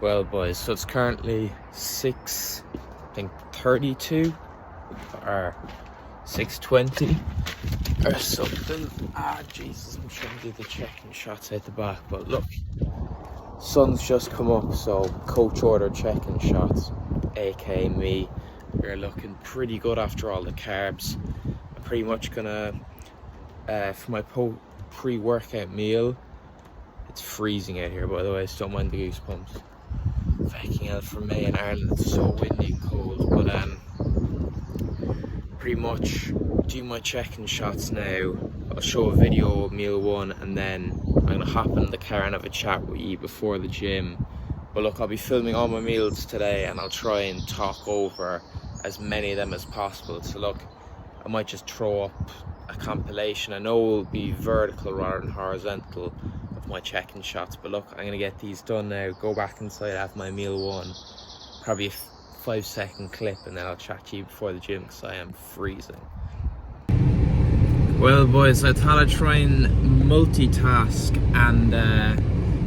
Well, boys, so it's currently 6:32 or 6:20 or something. Jesus, I'm trying to do the checking shots out the back, but look, sun's just come up, so coach ordered checking shots, aka me. We're looking pretty good after all the carbs. I'm pretty much gonna, for my pre-workout meal, it's freezing out here, by the way, so don't mind the goosebumps. Fucking hell, for May in Ireland, it's so windy and cold, but pretty much do my checking shots now. I'll show a video of meal one, and then I'm gonna hop in the car and have a chat with you before the gym. But look, I'll be filming all my meals today, and I'll try and talk over as many of them as possible. So look, I might just throw up a compilation. I know it will be vertical rather than horizontal of my checking shots, but look, I'm gonna get these done now, go back inside, have my meal one, probably a 5-second clip, and then I'll chat to you before the gym because I am freezing. Well, boys, I thought I'd try and multitask and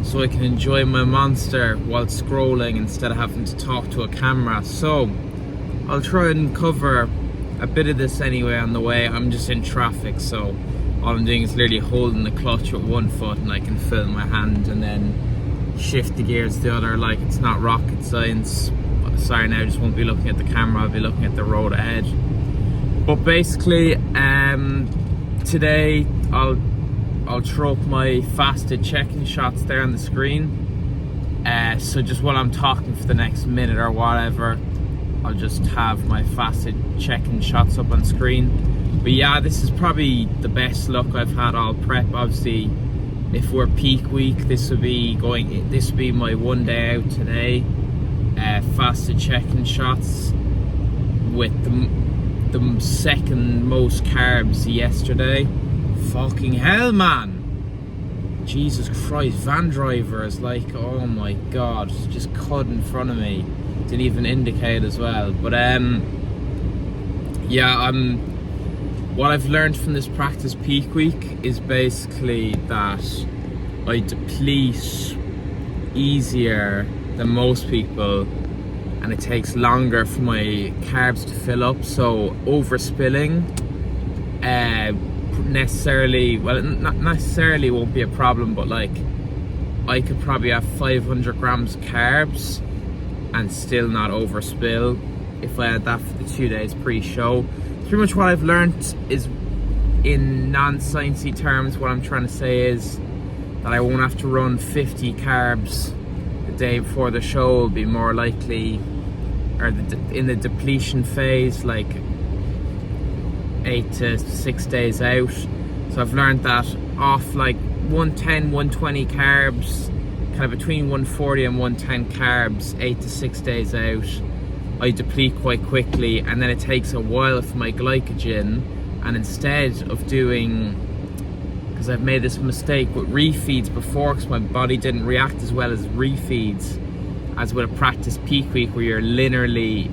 so I can enjoy my monster while scrolling instead of having to talk to a camera. So I'll try and cover a bit of this anyway on the way. I'm just in traffic, so all I'm doing is literally holding the clutch with one foot, and I can film my hand and then shift the gears the other, like it's not rocket science. Sorry, now I just won't be looking at the camera, I'll be looking at the road ahead. But basically, today I'll throw up my fasted checking shots there on the screen. So just while I'm talking for the next minute or whatever, I'll just have my fasted checking shots up on screen. But yeah, this is probably the best luck I've had all prep. Obviously, if we're peak week, this would be my one day out today. Fasted checking shots with the second most carbs yesterday. Fucking hell, man! Jesus Christ, van driver is like, oh my god, just cut in front of me. Didn't even indicate as well. But yeah, what I've learned from this practice peak week is basically that I deplete easier than most people, and it takes longer for my carbs to fill up. So overspilling not necessarily won't be a problem, but like I could probably have 500 grams carbs and still not overspill if I had that for the 2 days pre-show. Pretty much what I've learned is, in non-sciencey terms, what I'm trying to say is that I won't have to run 50 carbs the day before the show. Will be more likely, or in the depletion phase, like 8 to 6 days out. So I've learned that off like 110, 120 carbs, kind of between 140 and 110 carbs, 8 to 6 days out, I deplete quite quickly, and then it takes a while for my glycogen. And instead of doing, because I've made this mistake with refeeds before, because my body didn't react as well as refeeds as with a practice peak week, where you're linearly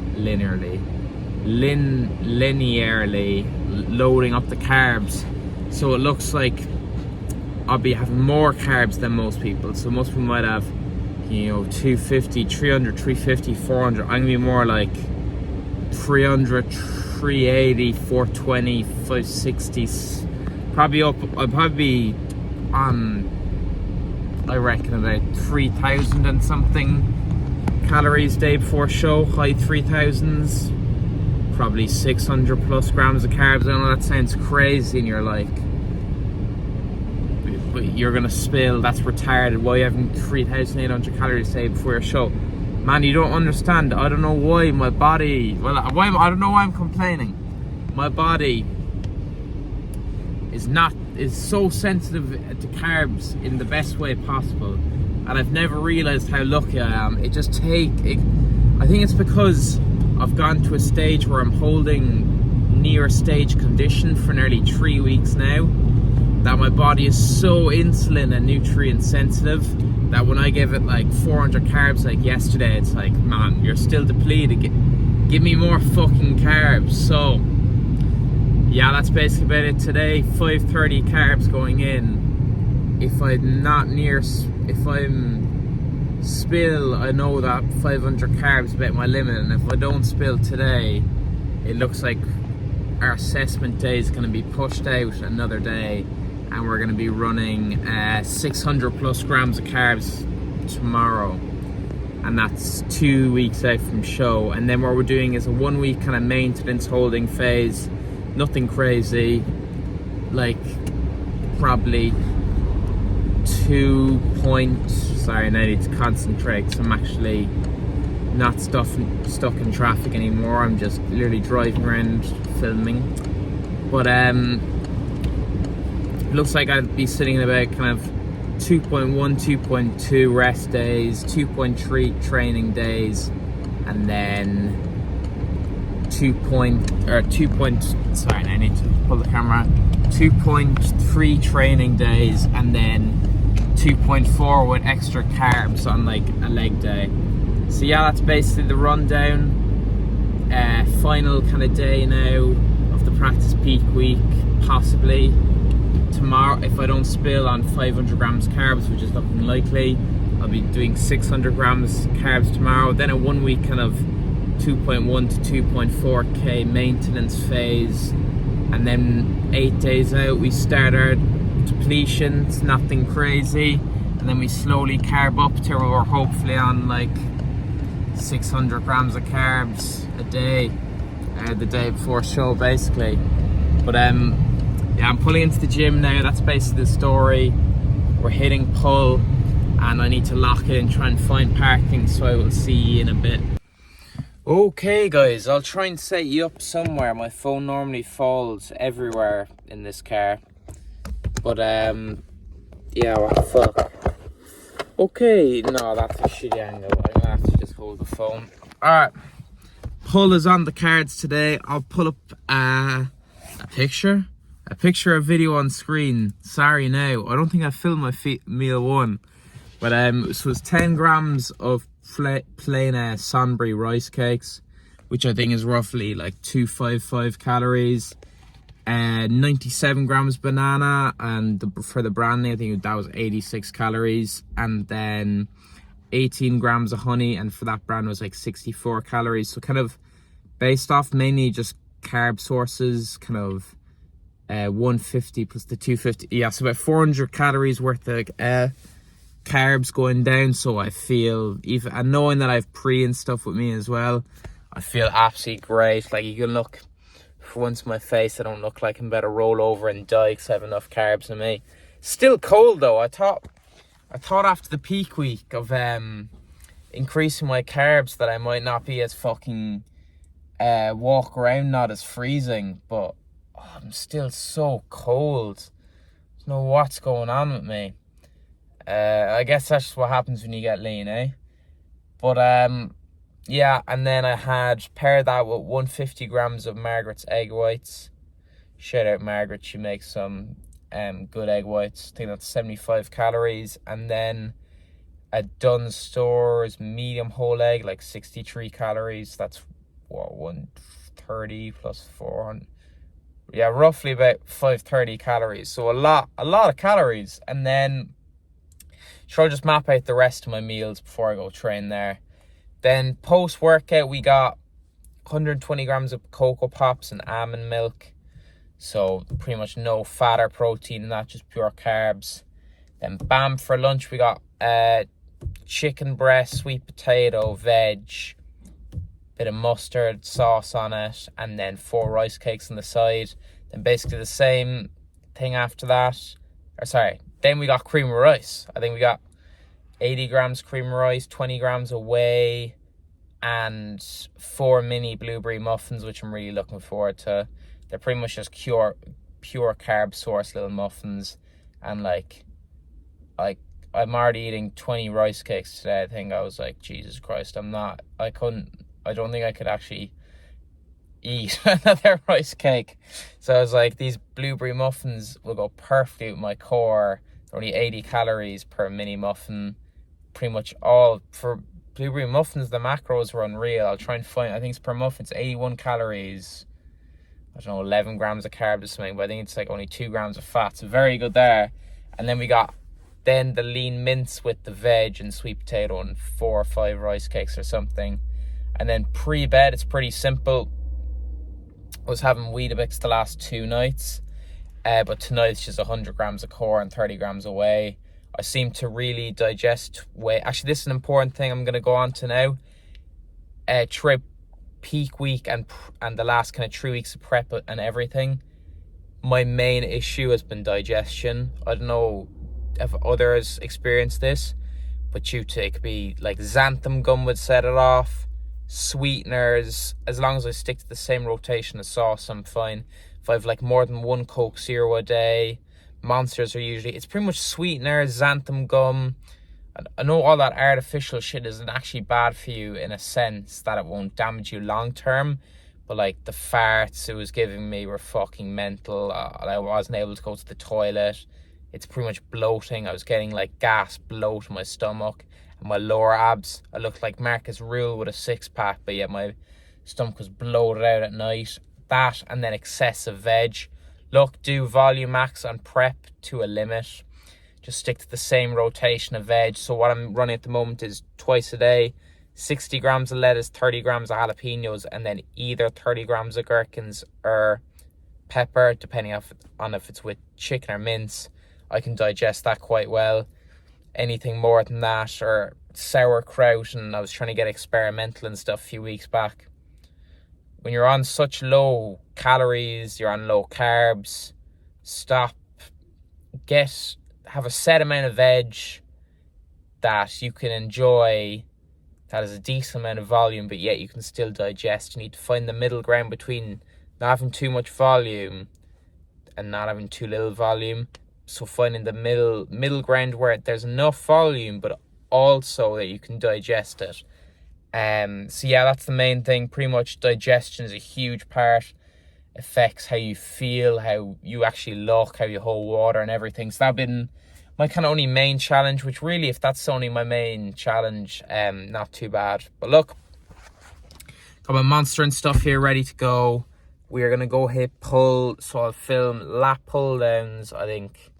loading up the carbs. So it looks like I'll be having more carbs than most people. So most people might have, 250, 300, 350, 400. I'm gonna be more like 300, 380, 420, 560. I'll probably be on, I reckon, about 3,000 and something calories day before show, high 3,000s, probably 600 plus grams of carbs. I know that sounds crazy, and you're like, but you're gonna spill, that's retarded, why are you having 3,800 calories a day before your show? Man, you don't understand. I don't know why my body, I don't know why I'm complaining. My body is so sensitive to carbs in the best way possible, and I've never realized how lucky I am. I think it's because I've gone to a stage where I'm holding near stage condition for nearly 3 weeks now, that my body is so insulin and nutrient sensitive that when I give it like 400 carbs like yesterday, it's like, man, you're still depleted, give me more fucking carbs. So yeah, that's basically about it today. 530 carbs going in. If I'm spill, I know that 500 carbs is about my limit, and if I don't spill today, it looks like our assessment day is going to be pushed out another day, and we're going to be running 600 plus grams of carbs tomorrow, and that's 2 weeks out from show. And then what we're doing is a 1 week kind of maintenance holding phase, nothing crazy, like probably sorry, I need to concentrate because I'm actually not stuck in traffic anymore. I'm just literally driving around filming. But looks like I'd be sitting in about kind of 2.1, 2.2 rest days, 2.3 training days, and then sorry, I need to pull the camera. 2.3 training days, and then 2.4 with extra carbs on like a leg day. So yeah, that's basically the rundown. Final kind of day now of the practice peak week. Possibly tomorrow, if I don't spill on 500 grams carbs, which is looking likely, I'll be doing 600 grams carbs tomorrow. Then a 1 week kind of 2.1 to 2.4k maintenance phase, and then 8 days out we start our depletion. It's nothing crazy, and then we slowly carb up till we're hopefully on like 600 grams of carbs a day, the day before show basically. But yeah, I'm pulling into the gym now. That's basically the story. We're hitting pull, and I need to lock it and try and find parking, so I will see you in a bit. Okay guys, I'll try and set you up somewhere. My phone normally falls everywhere in this car, but yeah, what the fuck. Okay, no, that's a shitty angle. I'm gonna have to just hold the phone. Alright, pull is on the cards today. I'll pull up a picture, a video on screen. Sorry now, I don't think I filmed my meal one, but so it's 10 grams of plain Sonbury rice cakes, which I think is roughly like 255 calories. 97 grams banana, and for the brandy I think that was 86 calories, and then 18 grams of honey, and for that brand was like 64 calories. So kind of based off mainly just carb sources, kind of 150 plus the 250, yeah, so about 400 calories worth of carbs going down. So I feel, even and knowing that I have pre and stuff with me as well, I feel absolutely great. Like, you can look, for once my face, I don't look like I'm about to roll over and die because I have enough carbs in me. Still cold though. I thought after the peak week of increasing my carbs that I might not be as fucking walk around not as freezing, but I'm still so cold. I don't know what's going on with me. I guess that's just what happens when you get lean, eh? But yeah, and then I had paired that with 150 grams of Margaret's egg whites. Shout out Margaret, she makes some good egg whites. I think that's 75 calories. And then a Dunnes Stores medium whole egg, like 63 calories. That's what, 130 plus 400. Yeah, roughly about 530 calories. So a lot of calories. And then sure, I'll just map out the rest of my meals before I go train there. Then post-workout, we got 120 grams of Cocoa Pops and almond milk. So pretty much no fat or protein in that, just pure carbs. Then bam, for lunch we got chicken breast, sweet potato, veg, bit of mustard sauce on it, and then 4 rice cakes on the side. Then basically the same thing after that. Then we got cream of rice. I think we got 80 grams cream of rice, 20 grams of whey, and 4 mini blueberry muffins, which I'm really looking forward to. They're pretty much just pure carb source little muffins. And like I'm already eating 20 rice cakes today. I think I was like, Jesus Christ, I don't think I could actually eat another rice cake. So I was like, these blueberry muffins will go perfectly with my core. They're only 80 calories per mini muffin. Pretty much all for blueberry muffins, the macros were unreal. I'll try and find, I think it's per muffin, it's 81 calories. I don't know, 11 grams of carbs or something, but I think it's like only 2 grams of fat. So very good there. And then we got then the lean mince with the veg and sweet potato and 4 or 5 rice cakes or something. And then pre-bed, it's pretty simple. I was having Weetabix the last 2 nights, but tonight it's just 100 grams of core and 30 grams of whey. I seem to really digest whey. Actually, this is an important thing I'm going to go on to now. Throughout peak week and the last kind of 3 weeks of prep and everything, my main issue has been digestion. I don't know if others experience this, but due to it could be like xanthan gum would set it off, sweeteners. As long as I stick to the same rotation of sauce, I'm fine. If I've like more than 1 Coke Zero a day, Monsters are usually, it's pretty much sweeteners, xanthan gum. I know all that artificial shit isn't actually bad for you in a sense that it won't damage you long term, but like the farts it was giving me were fucking mental. I wasn't able to go to the toilet. It's pretty much bloating. I was getting like gas bloat in my stomach and my lower abs. I looked like Marcus Rule with a 6-pack, but yet my stomach was bloated out at night. That and then excessive veg. Look, do volume max on prep to a limit. Just stick to the same rotation of veg. So what I'm running at the moment is twice a day, 60 grams of lettuce, 30 grams of jalapenos, and then either 30 grams of gherkins or pepper, depending on if it's with chicken or mince. I can digest that quite well. Anything more than that, or sauerkraut, and I was trying to get experimental and stuff a few weeks back. When you're on such low calories, you're on low carbs, stop. Have a set amount of veg that you can enjoy, that is a decent amount of volume, but yet you can still digest. You need to find the middle ground between not having too much volume and not having too little volume. So finding the middle ground where there's enough volume, but also that you can digest it. So yeah, that's the main thing. Pretty much digestion is a huge part. Affects how you feel, how you actually look, how you hold water and everything. So that's been my kind of only main challenge, which really, if that's only my main challenge, not too bad. But look, got my Monster and stuff here ready to go. We're going to go hit pull, so I'll film lat pull downs, I think.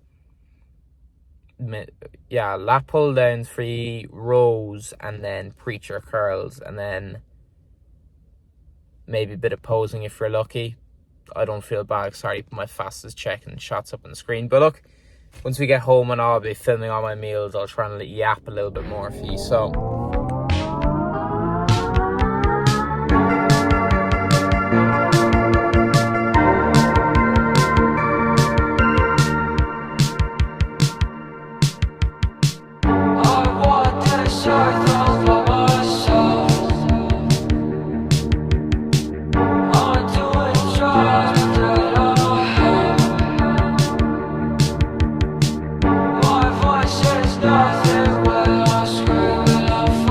Yeah, lat pull downs, 3 rows, and then preacher curls, and then maybe a bit of posing if you're lucky. I don't feel bad, sorry, put my fastest check and shots up on the screen. But look, once we get home and I'll be filming all my meals, I'll try and yap a little bit more for you. So nothing when I scream and I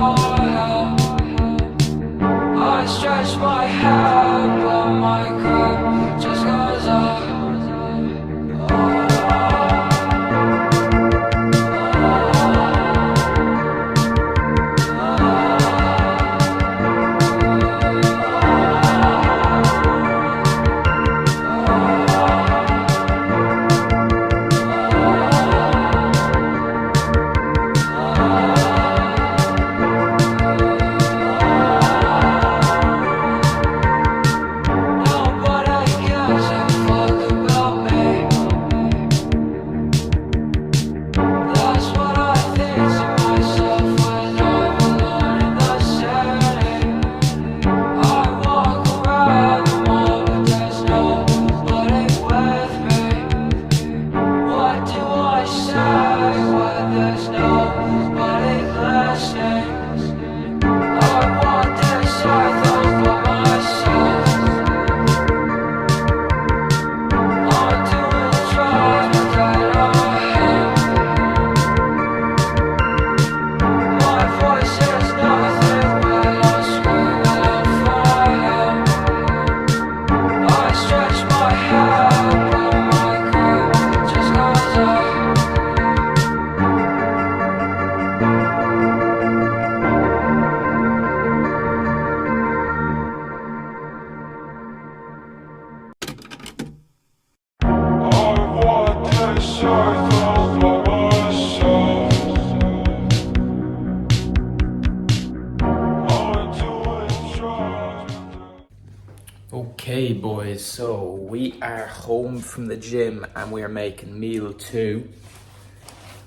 guys, so we are home from the gym and we are making meal 2.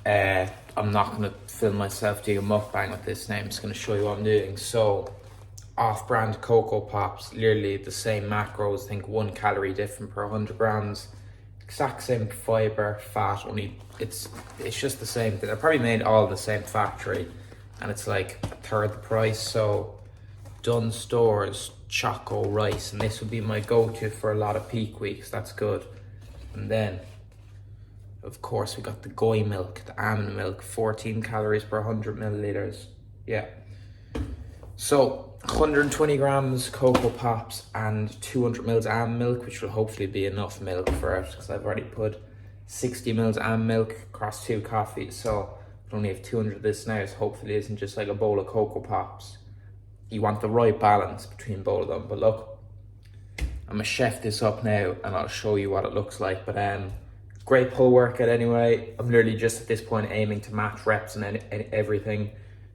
I'm not going to film myself doing a mukbang with this now, I'm just going to show you what I'm doing. So, off-brand Cocoa Pops, literally the same macros, I think 1 calorie different per 100 grams. Exact same fibre, fat, only it's just the same thing. They're probably made all in the same factory and it's like a third the price. So, Dunn Stores Choco Rice, and this would be my go-to for a lot of peak weeks, that's good. And then, of course, we got the Goy milk, the almond milk, 14 calories per 100 milliliters. Yeah. So, 120 grams Cocoa Pops and 200 mils almond milk, which will hopefully be enough milk for it, because I've already put 60 mils almond milk across 2 coffees, so I only have 200 of this now, so hopefully it isn't just like a bowl of Cocoa Pops. You want the right balance between both of them, but look, I'm gonna chef this up now and I'll show you what it looks like. But great pull workout anyway. I'm literally just at this point aiming to match reps and everything.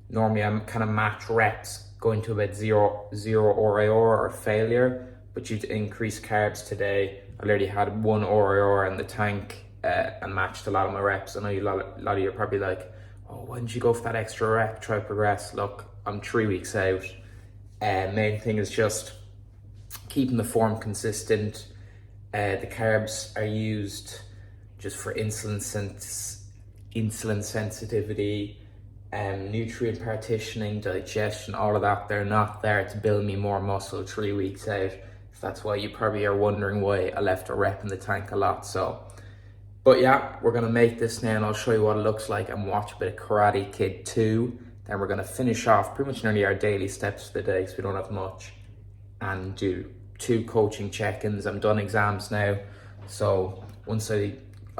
Normally I'm kind of match reps going to about zero RAR or failure, but due to increased carbs today, I literally had 1 RAR in the tank and matched a lot of my reps. I know a lot of you are probably like, oh, why didn't you go for that extra rep, try to progress? Look, I'm 3 weeks out. Main thing is just keeping the form consistent. The carbs are used just for insulin sensitivity, nutrient partitioning, digestion, all of that. They're not there to build me more muscle 3 weeks out. So that's why you probably are wondering why I left a rep in the tank a lot. So, but yeah, we're gonna make this now and I'll show you what it looks like and watch a bit of Karate Kid 2. Then we're going to finish off pretty much nearly our daily steps for the day because we don't have much, and do 2 coaching check-ins. I'm done exams now, so once I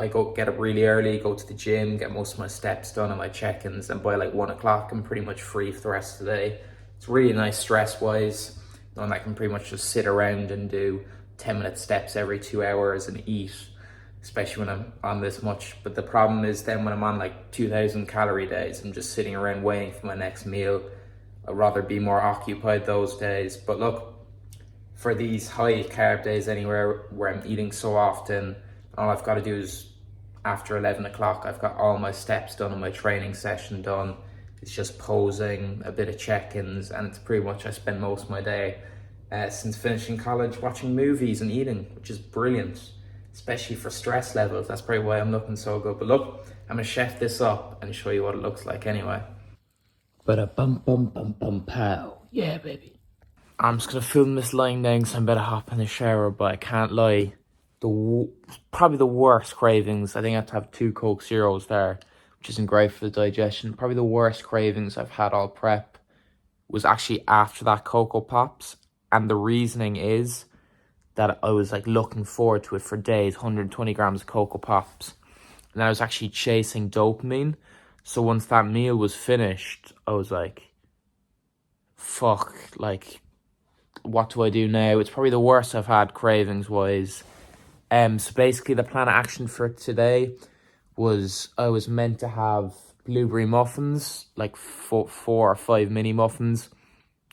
go get up really early, go to the gym, get most of my steps done and my check-ins, and by like 1 o'clock I'm pretty much free for the rest of the day. It's really nice stress-wise, knowing I can pretty much just sit around and do 10-minute steps every 2 hours and eat, especially when I'm on this much. But the problem is then when I'm on like 2,000 calorie days, I'm just sitting around waiting for my next meal. I'd rather be more occupied those days. But look, for these high carb days anywhere where I'm eating so often, all I've got to do is after 11 o'clock, I've got all my steps done and my training session done. It's just posing, a bit of check-ins, and it's pretty much I spend most of my day since finishing college watching movies and eating, which is brilliant. Especially for stress levels, that's probably why I'm looking so good. But look, I'm gonna chef this up and show you what it looks like anyway. But a bum bum bum bum pow, yeah baby. I'm just gonna film this lying down because I'm better hop in the shower, but I can't lie. Probably the worst cravings. I think I have to have 2 Coke Zeros there, which isn't great for the digestion. Probably the worst cravings I've had all prep was actually after that Cocoa Pops, and the reasoning is that I was like looking forward to it for days, 120 grams of Cocoa Pops. And I was actually chasing dopamine. So once that meal was finished, I was like, fuck, like, what do I do now? It's probably the worst I've had cravings-wise. So basically the plan of action for today was I was meant to have blueberry muffins, like 4 or 5 mini muffins.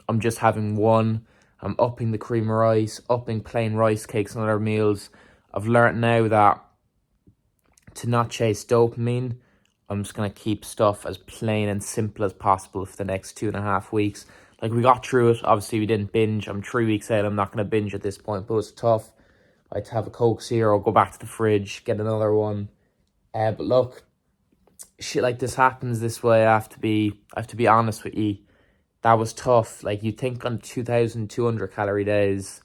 I'm just having 1. I'm upping the cream of rice, upping plain rice cakes and other meals. I've learnt now that to not chase dopamine, I'm just going to keep stuff as plain and simple as possible for the next 2.5 weeks. Like, we got through it. Obviously, we didn't binge. I'm 3 weeks out. I'm not going to binge at this point, but it was tough. I had to have a Coke Zero, go back to the fridge, get another one. But look, shit like this happens this way. I have to be honest with you. That was tough. Like, you think on 2,200 calorie days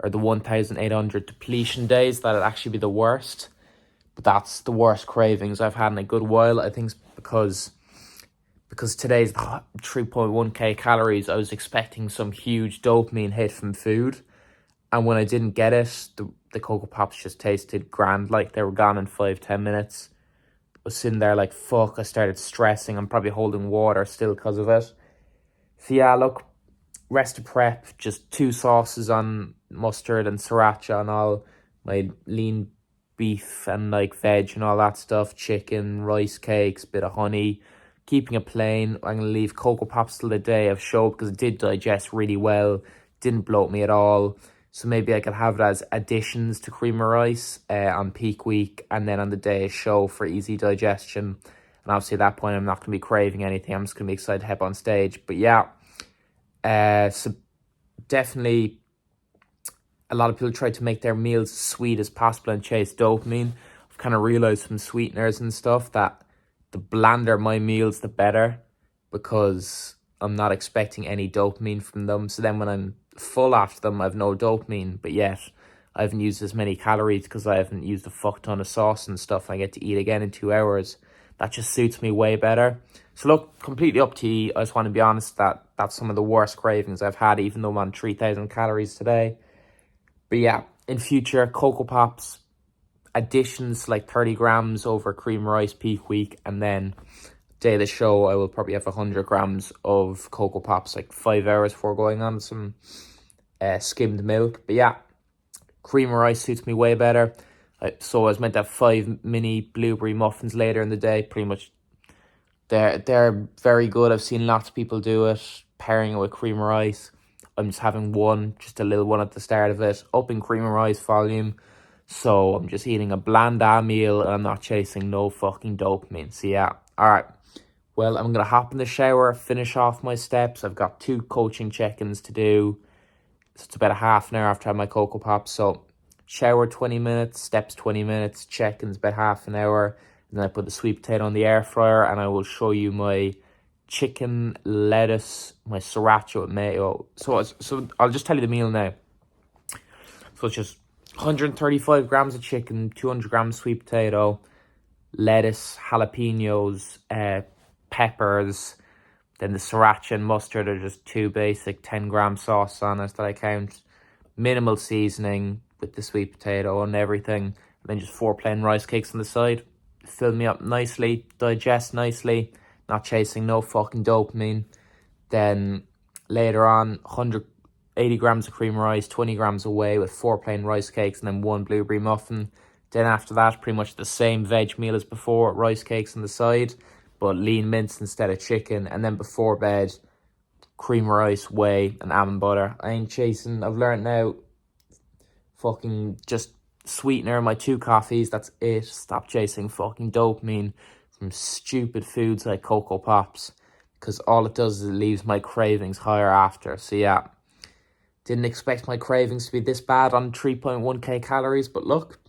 or the 1,800 depletion days that'd actually be the worst. But that's the worst cravings I've had in a good while. I think it's because today's 3.1k calories. I was expecting some huge dopamine hit from food. And when I didn't get it, the Cocoa Pops just tasted grand. Like, they were gone in 5-10 minutes. I was sitting there like, fuck. I started stressing. I'm probably holding water still because of it. So yeah, look, rest of prep, just 2 sauces on mustard and sriracha and all, my lean beef and like veg and all that stuff, chicken, rice cakes, bit of honey, keeping it plain. I'm going to leave Cocoa Pops till the day of show because it did digest really well, didn't bloat me at all. So maybe I could have it as additions to cream of rice on peak week, and then on the day of show for easy digestion. And obviously at that point, I'm not going to be craving anything. I'm just going to be excited to head on stage. But yeah, so definitely a lot of people try to make their meals as sweet as possible and chase dopamine. I've kind of realized from sweeteners and stuff that the blander my meals, the better, because I'm not expecting any dopamine from them. So then when I'm full after them, I've no dopamine, but yet I haven't used as many calories because I haven't used a fuck ton of sauce and stuff. I get to eat again in 2 hours. That just suits me way better. So look, completely up to you. I just want to be honest that that's some of the worst cravings I've had, even though I'm on 3,000 calories today. But yeah, in future, Cocoa Pops, additions like 30 grams over cream rice peak week, and then day of the show, I will probably have 100 grams of Cocoa Pops like 5 hours before going on some skimmed milk. But yeah, cream of rice suits me way better. So I was meant to have 5 mini blueberry muffins later in the day. Pretty much, they're very good. I've seen lots of people do it, pairing it with cream of rice. I'm just having one, just a little one at the start of it, up in cream of rice volume. So I'm just eating a bland meal and I'm not chasing no fucking dopamine. So yeah, alright. Well, I'm going to hop in the shower, finish off my steps. I've got 2 coaching check-ins to do. So it's about a half an hour after I have my Cocoa Pops. So shower 20 minutes, steps 20 minutes, check-ins about half an hour. And then I put the sweet potato on the air fryer and I will show you my chicken, lettuce, my sriracha with mayo. So I'll just tell you the meal now. So it's just 135 grams of chicken, 200 grams sweet potato, lettuce, jalapenos, peppers, then the sriracha and mustard are just 2 basic 10-gram sauce on it that I count. Minimal seasoning with the sweet potato and everything. And then just 4 plain rice cakes on the side. Fill me up nicely, digest nicely, not chasing no fucking dopamine. Then later on, 180 grams of cream rice, 20 grams away with 4 plain rice cakes and then 1 blueberry muffin. Then after that, pretty much the same veg meal as before, rice cakes on the side, but lean mince instead of chicken. And then before bed, cream rice, whey, and almond butter. I ain't chasing, I've learned now, fucking just sweetener, my 2 coffees, that's it. Stop chasing fucking dopamine from stupid foods like Cocoa Pops, because all it does is it leaves my cravings higher after. So yeah, didn't expect my cravings to be this bad on 3.1k calories, but look,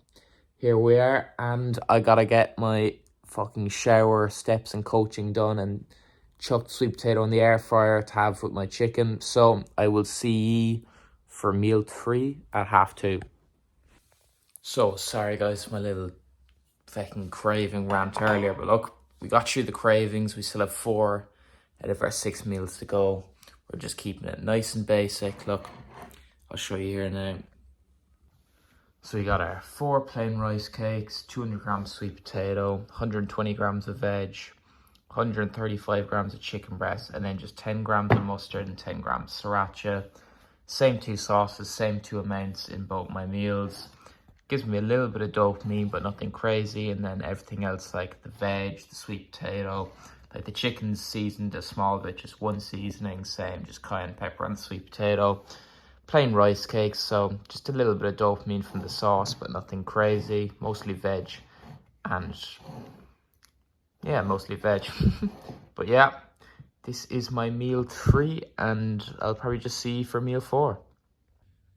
here we are, and I gotta get my fucking shower, steps, and coaching done, and chuck the sweet potato in the air fryer to have with my chicken. So I will see ye for meal 3 at 2:30. So sorry guys, my little fucking craving rant earlier, but look, we got through the cravings. We still have 4 out of our 6 meals to go. We're just keeping it nice and basic. Look, I'll show you here now. So we got our 4 plain rice cakes, 200 grams sweet potato, 120 grams of veg, 135 grams of chicken breast, and then just 10 grams of mustard and 10 grams sriracha. Same 2 sauces, same 2 amounts in both my meals. Gives me a little bit of dopamine, but nothing crazy. And then everything else, like the veg, the sweet potato, like the chicken's seasoned a small bit, just 1 seasoning, same, just cayenne pepper and sweet potato. Plain rice cakes, so just a little bit of dopamine from the sauce, but nothing crazy. Mostly veg, and yeah, mostly veg. But yeah, this is my meal 3, and I'll probably just see you for meal 4.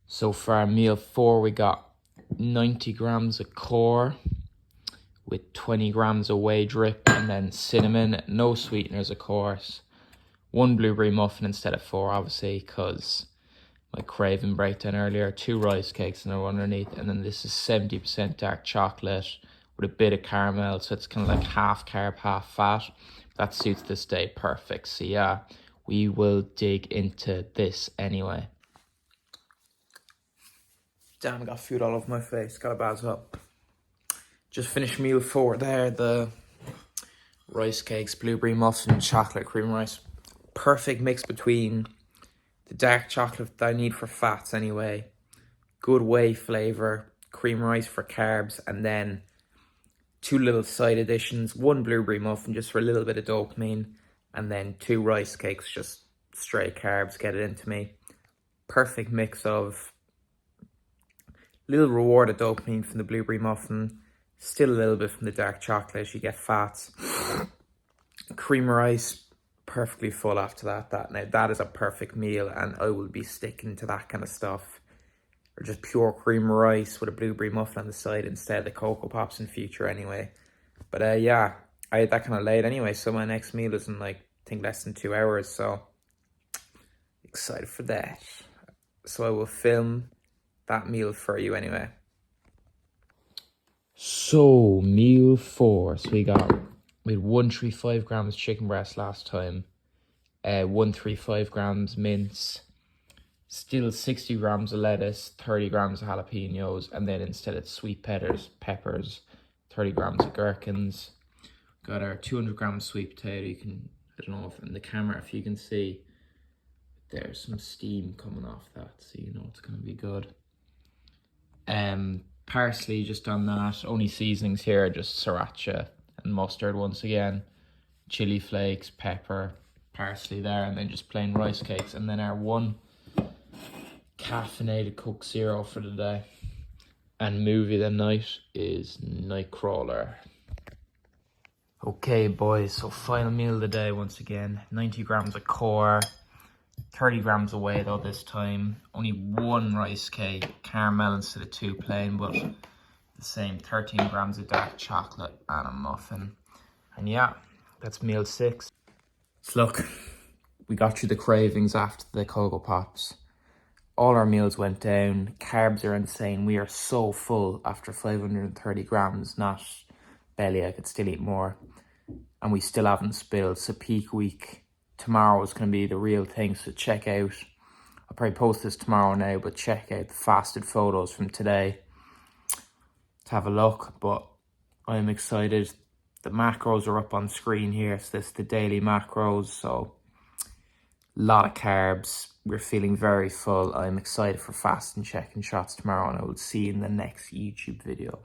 So for our meal 4, we got 90 grams of core with 20 grams of whey drip, and then cinnamon, no sweeteners of course. 1 blueberry muffin instead of 4, obviously, because my craving breakdown earlier. 2 rice cakes and they're underneath, and then this is 70% dark chocolate with a bit of caramel, so it's kind of like half carb, half fat. That suits this day perfect. So yeah, we will dig into this anyway. Damn, I got food all over my face. Gotta buzz up. Just finished meal 4 there. The rice cakes, blueberry muffin, chocolate cream rice. Perfect mix between the dark chocolate that I need for fats anyway, good whey flavour, cream rice for carbs, and then 2 little side additions. 1 blueberry muffin just for a little bit of dopamine, and then 2 rice cakes, just straight carbs, get it into me. Perfect mix of Little reward of dopamine from the blueberry muffin. Still a little bit from the dark chocolate. You get fats. Cream of rice, perfectly full after that. Now that is a perfect meal, and I will be sticking to that kind of stuff. Or just pure cream of rice with a blueberry muffin on the side instead of the Cocoa Pops in future anyway. But yeah, I had that kind of late anyway, so my next meal is in like, I think less than 2 hours, so excited for that. So I will film that meal for you anyway. So meal 4. So we had 135 grams chicken breast last time, 135 grams mince, still 60 grams of lettuce, 30 grams of jalapenos, and then instead it's sweet peppers, 30 grams of gherkins. Got our 200 grams sweet potato. You can, I don't know if in the camera if you can see, there's some steam coming off that, so you know it's gonna be good. Parsley just on that. Only seasonings here, just sriracha and mustard once again. Chili flakes, pepper, parsley there, and then just plain rice cakes. And then our one caffeinated Coke Zero for the day. And movie of the night is Nightcrawler. Okay boys, so final meal of the day once again. 90 grams of core, 30 grams of whey though this time. Only one rice cake, caramel instead of 2 plain, but the same. 13 grams of dark chocolate and a muffin. And yeah, that's meal 6. So look, we got through the cravings after the Cocoa Pops. All our meals went down. Carbs are insane. We are so full after 530 grams, not belly, I could still eat more. And we still haven't spilled. So peak week tomorrow is going to be the real thing. So check out, I'll probably post this tomorrow now, but check out the fasted photos from today to have a look. But I'm excited. The macros are up on screen here. So this is the daily macros. So a lot of carbs. We're feeling very full. I'm excited for fasting check-in shots tomorrow, and I will see you in the next YouTube video.